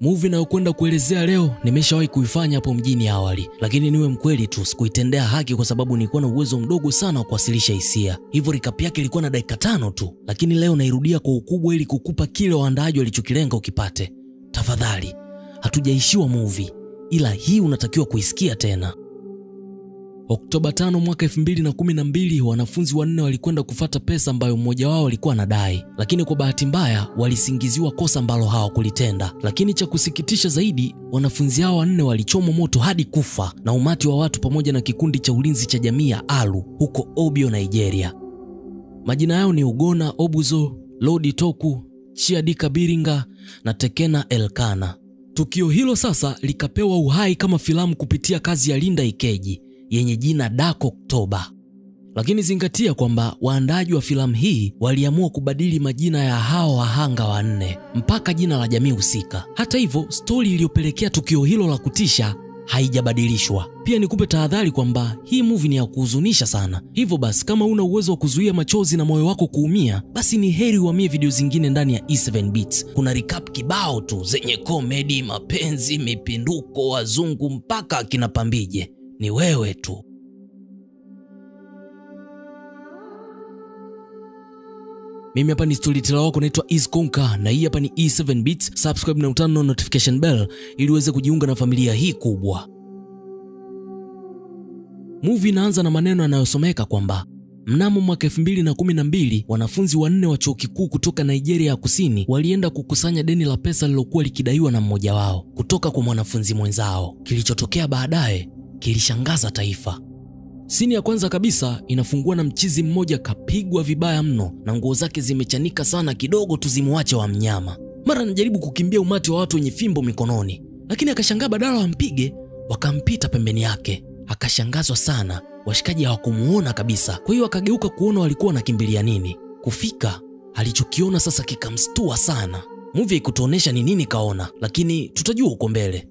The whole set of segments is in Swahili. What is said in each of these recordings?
Movie nayokwenda kuelezea leo nimeshawahi kuifanya hapo mjini awali, lakini niwe mkweli tu sikuitendea haki kwa sababu nilikuwa na uwezo mdogo sana wa kuwasilisha hisia. Hivyo recap yake ilikuwa na dakika 5 tu, lakini leo nairudia kwa ukubwa ili kukupa kile waandaaji walichokilenga ukipate. Tafadhali, hatujaishiwa movie, ila hii unatakiwa kuisikia tena. Oktoba 5 mwaka 2012, wanafunzi 4 walikwenda kufuata pesa ambayo mmoja wao alikuwa anadai, lakini kwa bahati mbaya walisingiziwa kosa ambalo hawakulitenda. Lakini cha kusikitisha zaidi, wanafunzi hao 4 walichomwa moto hadi kufa na umati wa watu pamoja na kikundi cha ulinzi cha jamii ya Alu huko Obio, Nigeria. Majina yao ni Ugona Obuzo, Lodi Toku, Chiadika Biringa na Tekena Elkana. Tukio hilo sasa likapewa uhai kama filamu kupitia kazi ya Linda Ikeji yenye jina Dark October. Lakini zingatia kwamba waandaaji wa filamu hii waliamua kubadili majina ya hao wahanga 4 mpaka jina la jamii husika. Hata hivyo, stori iliyopelekea tukio hilo la kutisha haijabadilishwa. Pia nikupe tahadhari kwamba hii movie ni ya kuhuzunisha sana. Hivyo basi, kama una uwezo wa kuzuia machozi na moyo wako kuumia, basi ni heri uhamie video zingine ndani ya E7 Beats. Kuna recap kibao tu zenye comedy, mapenzi, mipinduko, wazungu mpaka akina Pambije. Ni wewe tu. Mimi hapa ni storyteller wako naitwa Iskonka na hii hapa ni E7 Beats. Subscribe na utano na notification bell ili uweze kujiunga na familia hii kubwa. Movie inaanza na maneno yanayosomeka kwamba mnamo mwaka 2012 wanafunzi 4 wa chuo kikuu kutoka Nigeria ya Kusini walienda kukusanya deni la pesa lilokuwa likidaiwa na mmoja wao kutoka kwa mwanafunzi mwenzao. Kilichotokea baadaye kilishangaza taifa. Sini ya kwanza kabisa inafungua na mchizi mmoja kapigwa vibaya mno na nguo zake zimechanika sana kidogo tuzimuache wa mnyama. Mara anajaribu kukimbia umati wa watu wenye fimbo mikononi, lakini akashangaa badala wampige wakampita pembeni yake. Akashangazwa sana, washikaji hawakumuona kabisa. Kwa hiyo akageuka kuona walikuwa wanakimbilia nini. Kufika alichokiona sasa kikamstua sana. Movie ikutuonesha ni nini kaona, lakini tutajua uko mbele.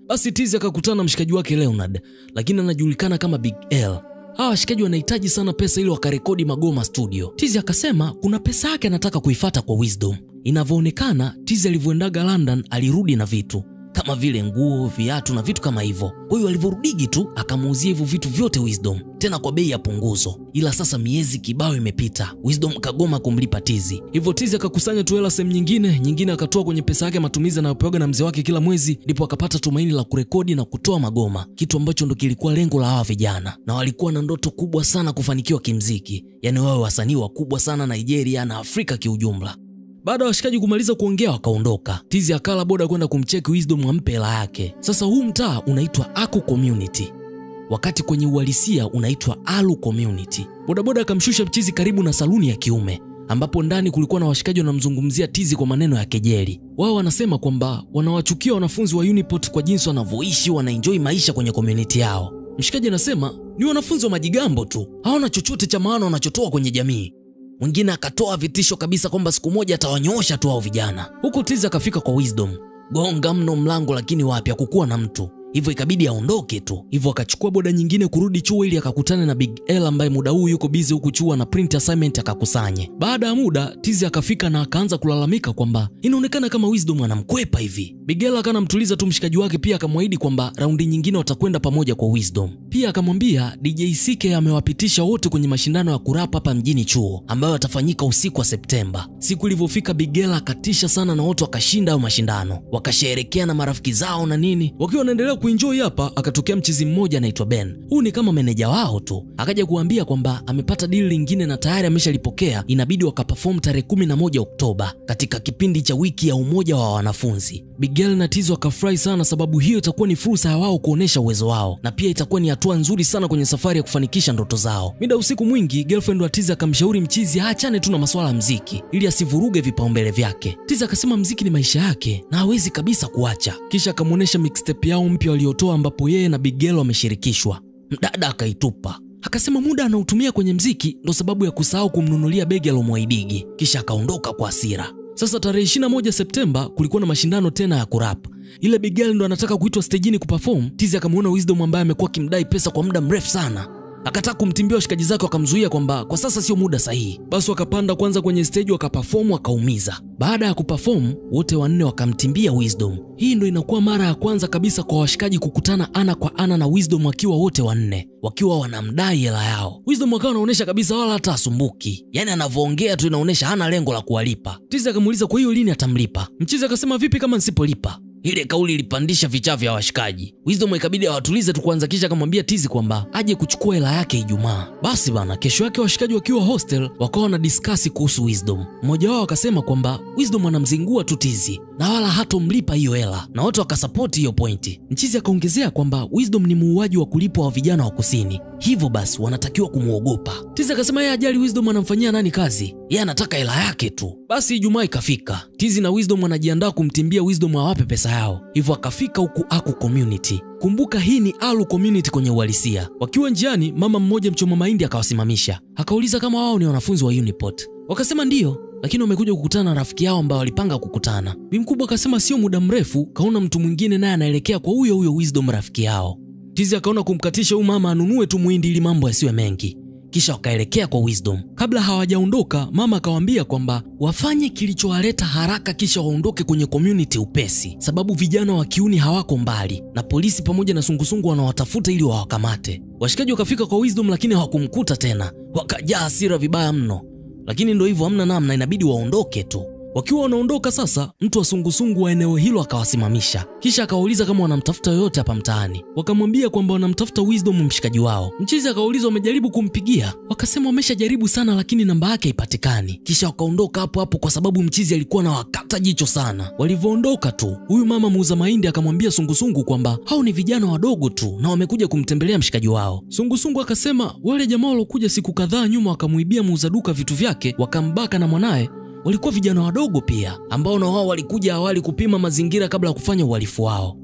Basi Tizi akakutana na mshikaji wake Leonard, lakini anajulikana kama Big L. Hawa washikaji wanahitaji sana pesa ili wakarekodi magoma studio. Tizi akasema kuna pesa yake anataka kuifuata kwa Wisdom. Inavyoonekana Tizi alivyoendaga London alirudi na vitu kama vile nguo, viatu na vitu kama hivyo. Kwa hiyo alivyorudigi tu akamuuzia hivyo vitu vyote Wisdom, tena kwa bei ya punguzo. Ila sasa miezi kibao imepita, Wisdom kagoma kumlipa Tizi. Hivyo Tizi akakusanya tu hela sehemu nyingine akatoa kwenye pesa yake matumizi anayopewa na mzee wake kila mwezi, ndipo akapata tumaini la kurekodi na kutoa magoma, kitu ambacho ndo kilikuwa lengo la hawa vijana. Na walikuwa na ndoto kubwa sana kufanikiwa kimziki, yani wawe wasanii wakubwa sana Nigeria na Afrika kiujumla. Baada ya washikaji kumaliza kuongea wakaondoka. Tizi akala boda kwenda kumcheki Wisdom ampe hela yake. Sasa huu mtaa unaitwa Aku Community, wakati kwenye uhalisia unaitwa Alu Community. Bodaboda akamshusha mchizi karibu na saluni ya kiume, ambapo ndani kulikuwa na washikaji wanamzungumzia Tizi kwa maneno ya kejeli. Wao wanasema kwamba wanawachukia wanafunzi wa Uniport kwa jinsi wanavyoishi, wanaenjoy maisha kwenye community yao. Mshikaji anasema ni wanafunzi wa majigambo tu, hawana chochote cha maana wanachotoa kwenye jamii. Mwingine akatoa vitisho kabisa kwamba siku moja atawanyoosha tu hao vijana. Huko Tizi akafika kwa Wisdom. Gonga mno mlango, lakini wapi hakukuwa na mtu. Hivyo ikabidi aondoke tu. Hivyo akachukua boda nyingine kurudi chuo ili akakutana na Big L ambaye muda huu yuko busy huku chuo na print assignment akakusanye. Baada ya muda Tizi akafika na akaanza kulalamika kwamba inaonekana kama Wisdom anamkwepa hivi. Big L akanamtuliza tu mshikaji wake, pia akamwahidi kwamba raundi nyingine watakwenda pamoja kwa Wisdom. Pia akamwambia DJ CK amewapitisha wote kwenye mashindano ya kurapa hapa mjini chuo ambayo yatafanyika usiku wa Septemba. Siku ilivyofika Big L akatisha sana na wote wakashinda hayo mashindano. Wakasherehekea na marafiki zao na nini. Wakiwa wanaendelea kuenjoy hapa, akatokea mchizi mmoja anaitwa Ben. Huu ni kama meneja wao tu. Akaja kuambia kwamba amepata deal lingine na tayari ameshalipokea, inabidi wakaperform tarehe 11 Oktoba katika kipindi cha wiki ya umoja wa wanafunzi. Bigel na Tizo akafurahi sana sababu hiyo itakuwa ni fursa ya wao kuonesha uwezo wao na pia itakuwa ni hatua nzuri sana kwenye safari ya kufanikisha ndoto zao. Mida usiku mwingi, girlfriend wa Tizo akamshauri mchizi aachane tu na masuala ya muziki ili asivuruge vipaumbele vyake. Tizo akasema muziki ni maisha yake na hawezi kabisa kuacha. Kisha akamuonesha mixtape yao mpya waliotoa ambapo yeye na Bigel wameshirikishwa. Mdada akaitupa. Akasema muda anautumia kwenye muziki ndo sababu ya kusahau kumnunulia begi alomwaidigi. Kisha akaondoka kwa hasira. Sasa tarehe 21 Septemba kulikuwa na mashindano tena ya kurap. Ile Bigel ndo anataka kuitwa stejini kuperform. Tizi akamuona Wisdom ambaye amekuwa kimdai pesa kwa muda mrefu sana. Akataka kumtimbia washikaji zake, wakamzuia kwamba kwa sasa sio muda sahihi. Basi wakapanda kwanza kwenye stage wakaperform, wakaumiza. Baada ya kuperform wote wanne wakamtimbia Wisdom. Hii ndio inakuwa mara ya kwanza kabisa kwa washikaji kukutana ana kwa ana na Wisdom wakiwa wote wanne, wakiwa wanamdai hela yao. Wisdom akawa anaonesha kabisa wala hata asumbuki, yani anavyoongea tu inaonesha hana lengo la kuwalipa. Tizi akamuuliza kwa hiyo lini atamlipa. Mchizi akasema vipi kama nisipolipa? Ile kauli ilipandisha vicha vya washikaji. Wisdom ikabidi awatulize tu kwanza, kisha akamwambia Tizi kwamba aje kuchukua hela yake Ijumaa. Basi bana, kesho yake washikaji wakiwa hostel wakawa na discuss kuhusu Wisdom. Mmoja wao akasema kwamba Wisdom anamzingua tu Tizi na wala hatomlipa hiyo hela, na wote wakasupport hiyo pointi. Mchizi akaongezea kwamba Wisdom ni muuaji wa kulipwa wa vijana wa kusini, hivyo basi wanatakiwa kumuogopa. Tizi akasema yeye ajali Wisdom anamfanyia nani kazi, yeye anataka hela yake tu. Basi Ijumaa ikafika, Tizi na Wisdom wanajiandaa kumtimbia Wisdom awape pesa yao, hivyo akafika huku Aku Community. Kumbuka hii ni Alu Community kwenye uhalisia. Wakiwa njiani, mama mmoja mchoma mahindi akawasimamisha, akauliza kama wao ni wanafunzi wa Uniport. Wakasema ndio, lakini wamekuja kukutana na rafiki yao ambao walipanga kukutana. Bi mkubwa akasema sio muda mrefu kaona mtu mwingine naye anaelekea kwa huyo Wisdom rafiki yao. Tizi akaona kumkatisha huyu mama anunue tu muhindi ili mambo yasiwe mengi, kisha wakaelekea kwa Wisdom. Kabla hawajaondoka, mama akawaambia kwamba wafanye kilichowaleta haraka kisha waondoke kwenye community upesi, sababu vijana wa kiuni hawako mbali na polisi pamoja na sungusungu wanawatafuta ili wawakamate. Washikaji wakafika kwa Wisdom lakini hawakumkuta tena, wakajaa hasira vibaya mno, lakini ndio hivyo, hamna namna, inabidi waondoke tu. Wakiwa wanaondoka sasa, mtu wa sungusungu wa eneo hilo akawasimamisha, kisha akawauliza kama wanamtafuta yoyote hapa mtaani. Wakamwambia kwamba wanamtafuta Wisdom mshikaji wao. Mchizi akauliza wamejaribu kumpigia, wakasema wameshajaribu sana lakini namba yake haipatikani. Kisha wakaondoka hapo hapo kwa sababu mchizi alikuwa na wakata jicho sana. Walivyoondoka tu, huyu mama muuza mahindi akamwambia sungusungu kwamba hao ni vijana wadogo tu na wamekuja kumtembelea mshikaji wao. Sungusungu akasema wale jamaa walokuja siku kadhaa nyuma wakamuibia muuza duka vitu vyake, wakambaka na mwanae walikuwa vijana wadogo pia, ambao na wao walikuja awali kupima mazingira kabla ya kufanya uhalifu wao.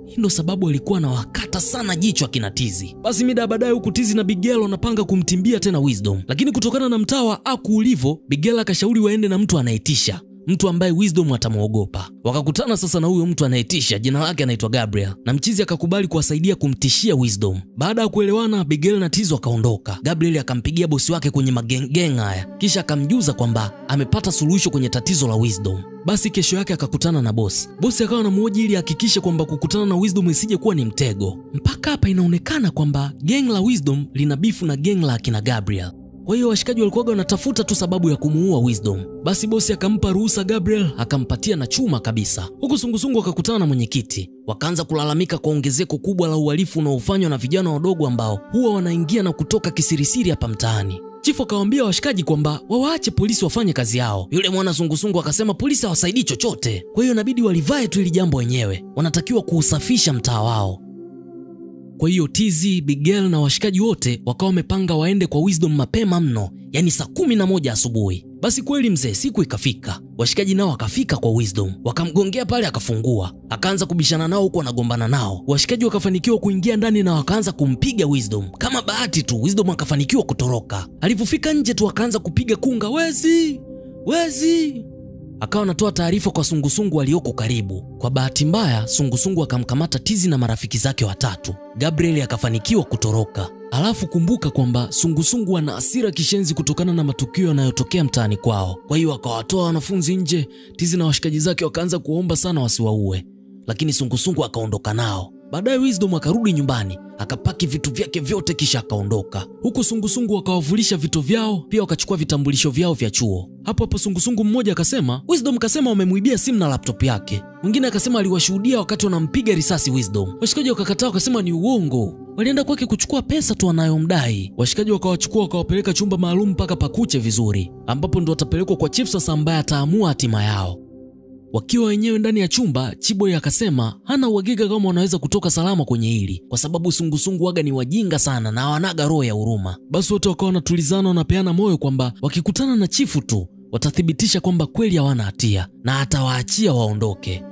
Hii ndo sababu alikuwa na wakata sana jicho akina Tizi. Basi mida baadaye huku Tizi na Bigelo wanapanga kumtimbia tena Wisdom, lakini kutokana na mtaa wa Aku ulivyo, Bigelo akashauri waende na mtu anayetisha, mtu ambaye Wisdom atamuogopa. Wakakutana sasa na huyo mtu anayetisha, jina lake anaitwa Gabriel, na mchizi akakubali kuwasaidia kumtishia Wisdom. Baada ya kuelewana, Bigelo na Tizi wakaondoka. Gabriel akampigia bosi wake kwenye magengeng haya, kisha akamjuza kwamba amepata suluhisho kwenye tatizo la Wisdom. Basi kesho yake akakutana na bosi. Bosi akawa anamhoji ili hakikishe kwamba kukutana na Wisdom isije kuwa ni mtego. Mpaka hapa inaonekana kwamba gang la Wisdom lina bifu na gang la akina Gabriel. Kwa hiyo washikaji walikuwa wanatafuta tu sababu ya kumuua Wisdom. Basi bosi akampa ruhusa Gabriel, akampatia na chuma kabisa. Huku sungusungu akakutana na mwenyekiti, wakaanza kulalamika kwa ongezeko kubwa la uhalifu unaofanywa na vijana wadogo ambao huwa wanaingia na kutoka kisirisiri hapa mtaani. Chifu akawaambia washikaji kwamba wawaache polisi wafanye kazi yao. Yule mwana sungusungu akasema polisi hawasaidii chochote, kwa hiyo inabidi walivae tu ili jambo wenyewe, wanatakiwa kuusafisha mtaa wao. Kwa hiyo Tizi, Bigel na washikaji wote wakawa wamepanga waende kwa Wisdom mapema mno, yani saa 11 asubuhi. Basi kweli mzee, siku ikafika. Washikaji nao wakafika kwa Wisdom, wakamgongea pale akafungua. Akaanza kubishana nao huko anagombana nao. Washikaji wakafanikiwa kuingia ndani na wakaanza kumpiga Wisdom. Kama bahati tu Wisdom akafanikiwa kutoroka. Alipofika nje tu akaanza kupiga kunga, wezi! Wezi! Akawa anatoa taarifa kwa sungusungu walioko karibu. Kwa bahati mbaya, sungusungu akamkamata Tizi na marafiki zake watatu. Gabriel akafanikiwa kutoroka. Alafu kumbuka kwamba sungusungu ana hasira kishenzi kutokana na matukio yanayotokea mtaani kwao. Kwa hiyo akawatoa wanafunzi nje. Tizi na washikaji zake wakaanza kuomba sana wasiwaue, lakini sungusungu akaondoka nao. Baadaye Wisdom akarudi nyumbani, akapaki vitu vyake vyote kisha akaondoka. Huku sungusungu wakawavulisha vitu vyao, pia wakachukua vitambulisho vyao vya chuo. Hapo sungusungu mmoja akasema, Wisdom kasema wamemuibia simu na laptop yake. Mwingine akasema aliwashuhudia wakati wanampiga risasi Wisdom. Washikaji wakakataa wakasema ni uongo, walienda kwake kuchukua pesa tu anayomdai. Washikaji wakawachukua wakawapeleka chumba maalum mpaka pakuche vizuri, ambapo ndo watapelekwa kwa chief sasa ambaye ataamua hatima yao. Wakiwa wenyewe ndani ya chumba, Chiboy akasema hana uhakika kama wanaweza kutoka salama kwenye hili, kwa sababu sungusungu waga ni wajinga sana na hawanaga roho ya huruma. Basi wote wakawa wanatulizana, wanapeana moyo kwamba wakikutana na chifu tu watathibitisha kwamba kweli hawana hatia na atawaachia waondoke.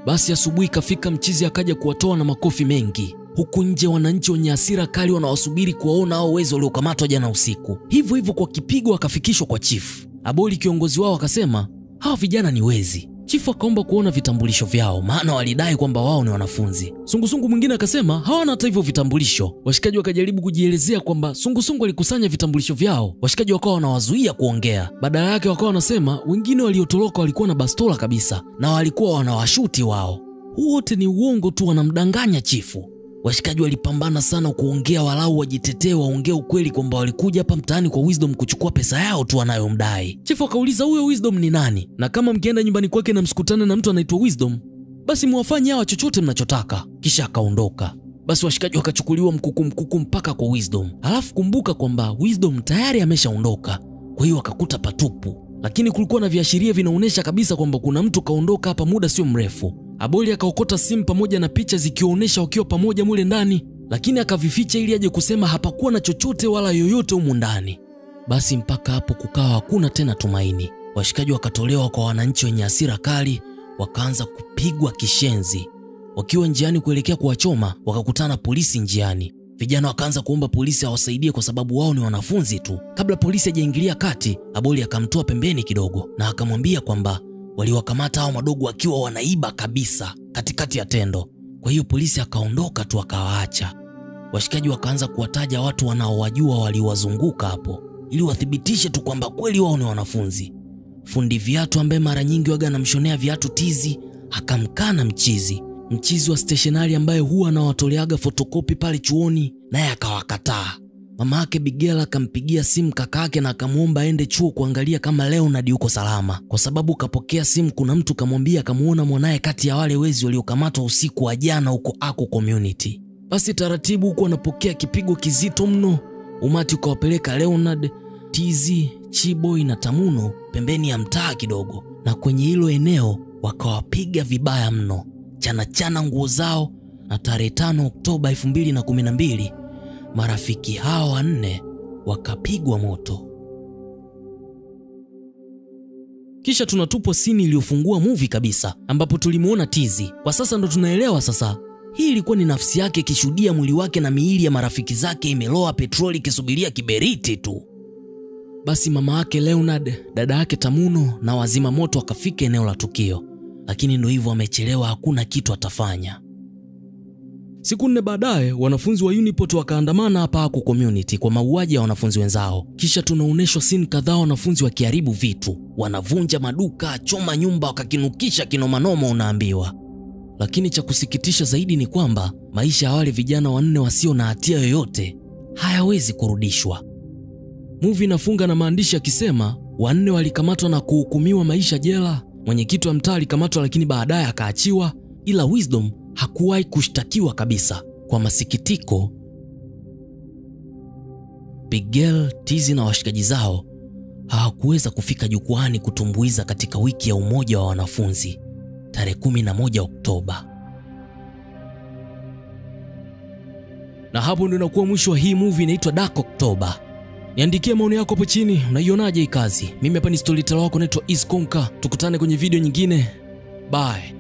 Basi asubuhi kafika, mchizi akaja kuwatoa na makofi mengi. Huku nje wananchi wenye hasira kali wanawasubiri kuwaona hao wezi waliokamatwa jana usiku. Hivyo kwa kipigo wakafikishwa kwa chifu. Aboli kiongozi wao akasema, hawa vijana ni wezi, Chifu akaomba kuona vitambulisho vyao, maana walidai kwamba wao ni wanafunzi. Sungusungu mwingine akasema hawana hata hivyo vitambulisho. Washikaji wakajaribu kujielezea kwamba Sungusungu alikusanya vitambulisho vyao. Washikaji wakawa wanawazuia kuongea. Badala yake wakawa wanasema wengine waliotoroka walikuwa na bastola kabisa na walikuwa wanawashuti wao. Wote ni uongo tu, wanamdanganya chifu. Washikaji walipambana sana kuongea walau wajitetee, waongee ukweli kwamba walikuja hapa mtaani kwa Wisdom kuchukua pesa yao tu wanayomdai. Chifu akauliza huyo Wisdom ni nani? Na kama mkienda nyumbani kwake na msikutane na mtu anaitwa Wisdom, basi muwafanye hawa chochote mnachotaka. Kisha akaondoka. Basi washikaji wakachukuliwa mkuku mpaka kwa Wisdom. Halafu kumbuka kwamba Wisdom tayari ameshaondoka. Kwa hiyo wakakuta patupu. Lakini kulikuwa na viashiria vinaonyesha kabisa kwamba kuna mtu kaondoka hapa muda sio mrefu. Aboli akaokota simu pamoja na picha zikionyesha wakiwa pamoja mule ndani, lakini akavificha ili aje kusema hapakuwa na chochote wala yoyote humu ndani. Basi mpaka hapo kukawa hakuna tena tumaini. Washikaji wakatolewa kwa wananchi wenye hasira kali, wakaanza kupigwa kishenzi. Wakiwa njiani kuelekea kuwachoma, wakakutana polisi njiani. Vijana wakaanza kuomba polisi awasaidie kwa sababu wao ni wanafunzi tu. Kabla polisi hajaingilia kati, Aboli akamtoa pembeni kidogo na akamwambia kwamba waliwakamata hao madogo wakiwa wanaiba kabisa katikati ya tendo. Kwa hiyo polisi akaondoka tu akawaacha. Washikaji wakaanza kuwataja watu wanaowajua waliwazunguka hapo ili wathibitishe tu kwamba kweli wao ni wanafunzi. Fundi viatu ambaye mara nyingi waga anamshonea viatu Tizi akamkana Mchizi. Mchizi wa stationari ambaye huwa anawatoleaga fotokopi pale chuoni naye akawakataa. Mama yake Bigela akampigia simu kakake na akamuomba aende chuo kuangalia kama Leonard yuko salama, kwa sababu kapokea simu kuna mtu kamwambia kamuona mwanae kati ya wale wezi waliokamatwa usiku wa jana huko Ako Community. Basi taratibu huko anapokea kipigo kizito mno. Umati ukawapeleka Leonard, Tizi, Chiboy na Tamuno pembeni ya mtaa kidogo, na kwenye hilo eneo wakawapiga vibaya mno, chana nguo zao, na tarehe 5 Oktoba 2012 marafiki hao wanne wakapigwa moto. Kisha tunatupwa scene iliyofungua movie kabisa, ambapo tulimuona Tizi. Kwa sasa ndo tunaelewa sasa hii ilikuwa ni nafsi yake ikishuhudia mwili wake na miili ya marafiki zake imeloa petroli kisubiria kiberiti tu. Basi mama yake Leonard, dada yake Tamuno na wazima moto wakafika eneo la tukio, lakini ndo hivyo wamechelewa, hakuna kitu atafanya. Siku 4 baadaye wanafunzi wa Uniport wakaandamana hapa Ako Community kwa mauaji ya wanafunzi wenzao. Kisha tunaonyeshwa scene kadhaa wanafunzi wakiharibu vitu, wanavunja maduka, choma nyumba, wakakinukisha kinomanoma unaambiwa. Lakini cha kusikitisha zaidi ni kwamba maisha ya wale vijana wanne wasio na hatia yoyote hayawezi kurudishwa. Movie inafunga na maandishi yakisema wanne walikamatwa na kuhukumiwa maisha jela. Mwenyekiti wa mtaa alikamatwa lakini baadaye akaachiwa, ila Wisdom hakuwahi kushtakiwa kabisa. Kwa masikitiko, Bigel, Tizi na washikaji zao hawakuweza kufika jukwaani kutumbuiza katika wiki ya umoja wa wanafunzi tarehe 11 Oktoba. Na hapo ndio inakuwa mwisho wa hii movie inaitwa Dark October. Niandikie maoni yako hapo chini, unaionaje hii kazi? Mimi hapa ni storyteller wako naitwa Iskonka. Tukutane kwenye video nyingine. Bye.